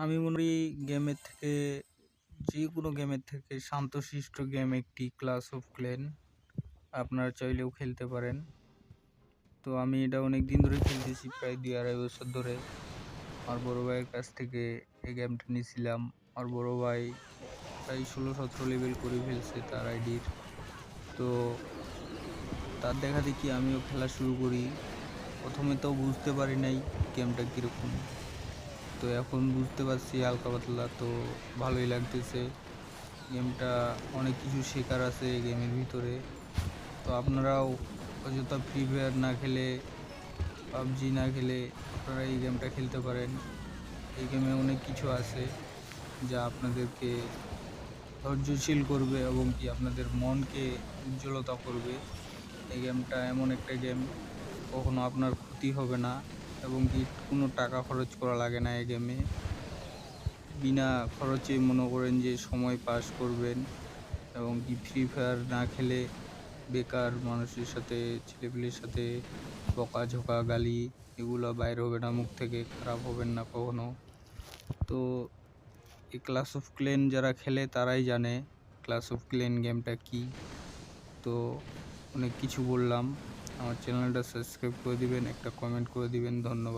আমি মনে করি গেমের থেকে যে কোনো গেমের থেকে শান্তশিষ্ট গেম একটি ক্লাস অফ ক্ল্যান। আপনারা চাইলেও খেলতে পারেন। তো আমি এটা অনেক দিন ধরে খেলতেছি, প্রায় 2-2.5 বছর ধরে। আমার বড় ভাইয়ের কাছ থেকে এই গেমটা নিয়েছিলাম। আমার বড় ভাই প্রায় 16-17 লেভেল করে ফেলছে তার আইডির। তো তার দেখা দেখি আমিও খেলা শুরু করি। প্রথমে তো বুঝতে পারি নাই গেমটা কীরকম, তো এখন বুঝতে পারছি হালকা পাতলা, তো ভালোই লাগতেছে। গেমটা অনেক কিছু শেখার আছে এই গেমের ভিতরে। তো আপনারাও অযথা ফ্রি ফায়ার না খেলে, পাবজি না খেলে আপনারা এই গেমটা খেলতে পারেন। এই গেমে অনেক কিছু আছে যা আপনাদেরকে ধৈর্যশীল করবে এবং কি আপনাদের মনকে উজ্জ্বলতা করবে। এই গেমটা এমন একটা গেম, কখনো আপনার ক্ষতি হবে না এবং কি কোনো টাকা খরচ করা লাগে না এই গেমে। বিনা খরচে মনে করেন যে সময় পাস করবেন এবং কি ফ্রি ফায়ার না খেলে বেকার মানুষের সাথে, ছেলেপিলের সাথে বকাঝকা গালি এগুলো বাইর হবে না মুখ থেকে, খারাপ হবেন না কখনো। তো এই ক্লাস অফ ক্ল্যান যারা খেলে তারাই জানে ক্লাস অফ ক্ল্যান গেমটা কি। তো অনেক কিছু বললাম। আমার চ্যানেলটা সাবস্ক্রাইব করে দিবেন, একটা কমেন্ট করে দিবেন। ধন্যবাদ।